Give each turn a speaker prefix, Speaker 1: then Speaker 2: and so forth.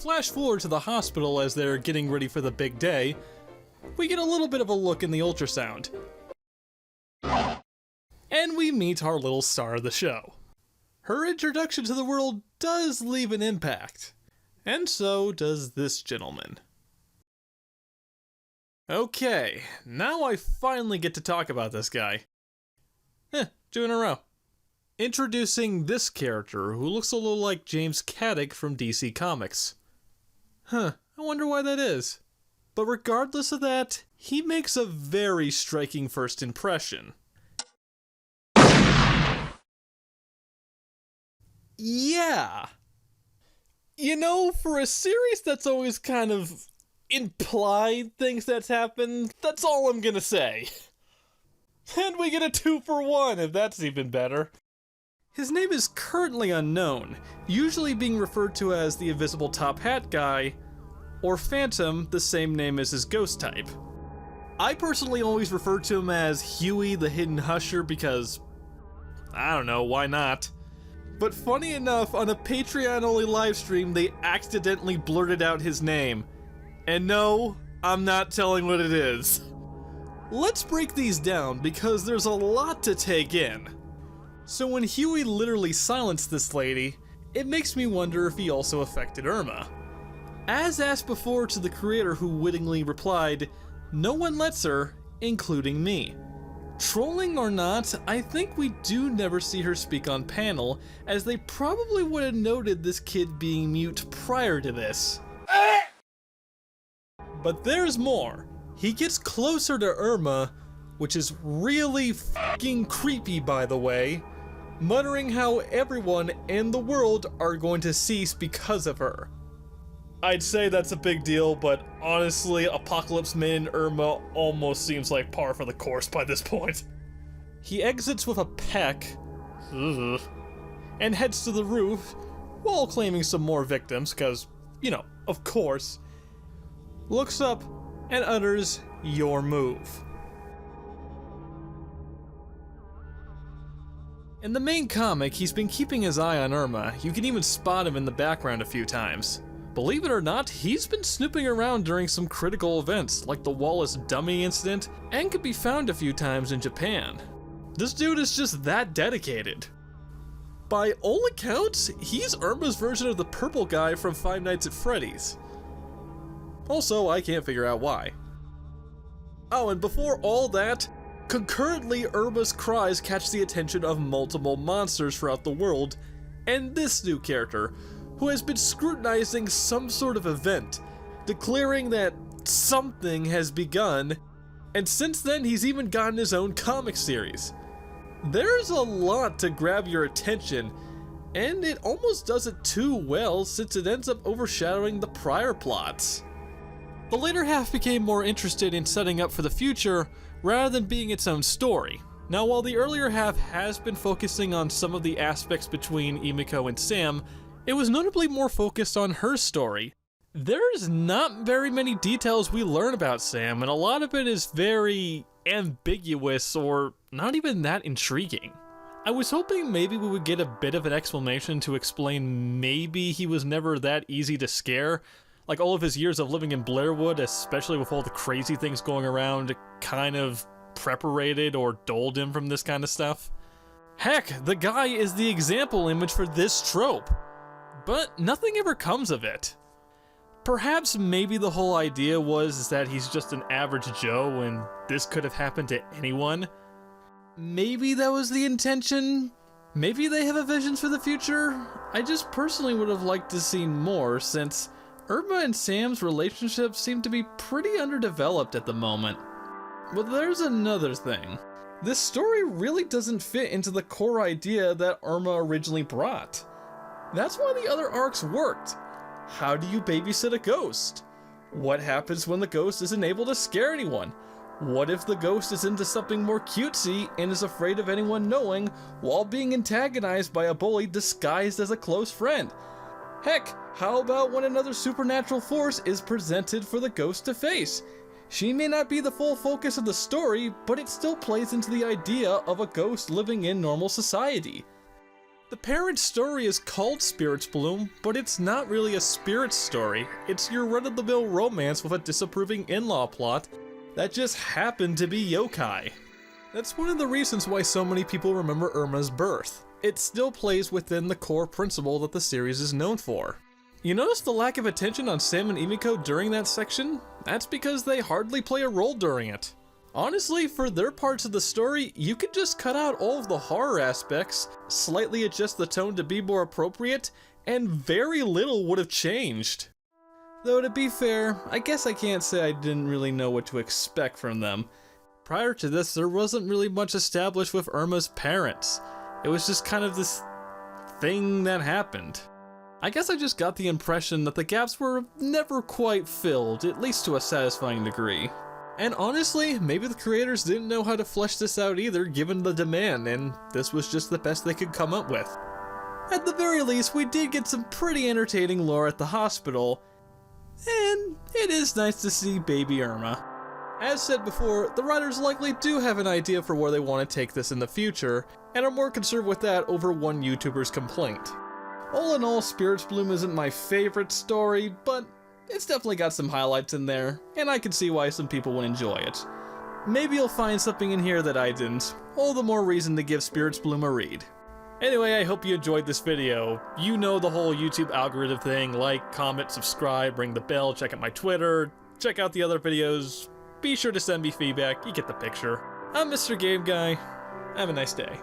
Speaker 1: Flash forward to the hospital as they're getting ready for the big day. We get a little bit of a look in the ultrasound. And we meet our little star of the show. Her introduction to the world does leave an impact. And so does this gentleman. Okay, now I finally get to talk about this guy. 2 in a row. Introducing this character, who looks a little like James Caddick from DC Comics. I wonder why that is. But regardless of that, he makes a very striking first impression. Yeah. You know, for a series that's always kind of implied things that's happened, that's all I'm gonna say. And we get a 2-for-1, if that's even better. His name is currently unknown, usually being referred to as the Invisible Top Hat Guy, or Phantom, the same name as his ghost type. I personally always refer to him as Huey the Hidden Husher because, I don't know, why not? But funny enough, on a Patreon-only livestream, they accidentally blurted out his name. And no, I'm not telling what it is. Let's break these down because there's a lot to take in. So when Huey literally silenced this lady, it makes me wonder if he also affected Erma. As asked before to the creator, who wittingly replied, "No one lets her, including me." Trolling or not, I think we do never see her speak on panel, as they probably would have noted this kid being mute prior to this. But there's more. He gets closer to Erma, which is really fucking creepy, by the way, muttering how everyone and the world are going to cease because of her. I'd say that's a big deal, but honestly, Apocalypse Man and Erma almost seems like par for the course by this point. He exits with a peck, and heads to the roof, while claiming some more victims, cause, you know, of course. Looks up and utters, "Your move." In the main comic, he's been keeping his eye on Erma. You can even spot him in the background a few times. Believe it or not, he's been snooping around during some critical events, like the Wallace Dummy incident, and could be found a few times in Japan. This dude is just that dedicated. By all accounts, he's Erma's version of the purple guy from Five Nights at Freddy's. Also, I can't figure out why. Oh, and before all that, concurrently, Erma's cries catch the attention of multiple monsters throughout the world, and this new character, who has been scrutinizing some sort of event, declaring that something has begun, and since then he's even gotten his own comic series. There's a lot to grab your attention, and it almost does it too well since it ends up overshadowing the prior plots. The later half became more interested in setting up for the future rather than being its own story. Now, while the earlier half has been focusing on some of the aspects between Emiko and Sam, it was notably more focused on her story. There's not very many details we learn about Sam, and a lot of it is very ambiguous or not even that intriguing. I was hoping maybe we would get a bit of an explanation to explain maybe he was never that easy to scare. Like all of his years of living in Blairwood, especially with all the crazy things going around, kind of preparated or dulled him from this kind of stuff. Heck, the guy is the example image for this trope. But nothing ever comes of it. Perhaps maybe the whole idea was that he's just an average Joe and this could have happened to anyone. Maybe that was the intention. Maybe they have a vision for the future. I just personally would have liked to see more, since Erma and Sam's relationship seemed to be pretty underdeveloped at the moment. But there's another thing. This story really doesn't fit into the core idea that Erma originally brought. That's why the other arcs worked. How do you babysit a ghost? What happens when the ghost isn't able to scare anyone? What if the ghost is into something more cutesy and is afraid of anyone knowing while being antagonized by a bully disguised as a close friend? Heck, how about when another supernatural force is presented for the ghost to face? She may not be the full focus of the story, but it still plays into the idea of a ghost living in normal society. The parent story is called Spirits Bloom, but it's not really a spirits story. It's your run-of-the-mill romance with a disapproving in-law plot that just happened to be yokai. That's one of the reasons why so many people remember Erma's birth. It still plays within the core principle that the series is known for. You notice the lack of attention on Sam and Emiko during that section? That's because they hardly play a role during it. Honestly, for their parts of the story, you could just cut out all of the horror aspects, slightly adjust the tone to be more appropriate, and very little would have changed. Though to be fair, I guess I can't say I didn't really know what to expect from them. Prior to this, there wasn't really much established with Erma's parents. It was just kind of this thing that happened. I guess I just got the impression that the gaps were never quite filled, at least to a satisfying degree. And honestly, maybe the creators didn't know how to flesh this out either, given the demand, and this was just the best they could come up with. At the very least, we did get some pretty entertaining lore at the hospital, and it is nice to see baby Erma. As said before, the writers likely do have an idea for where they want to take this in the future, and are more concerned with that over one YouTuber's complaint. All in all, Spirits Bloom isn't my favorite story, but it's definitely got some highlights in there, and I can see why some people would enjoy it. Maybe you'll find something in here that I didn't, all the more reason to give Spirits Bloom a read. Anyway, I hope you enjoyed this video. You know the whole YouTube algorithm thing, like, comment, subscribe, ring the bell, check out my Twitter, check out the other videos, be sure to send me feedback, you get the picture. I'm Mr. Game Guy, have a nice day.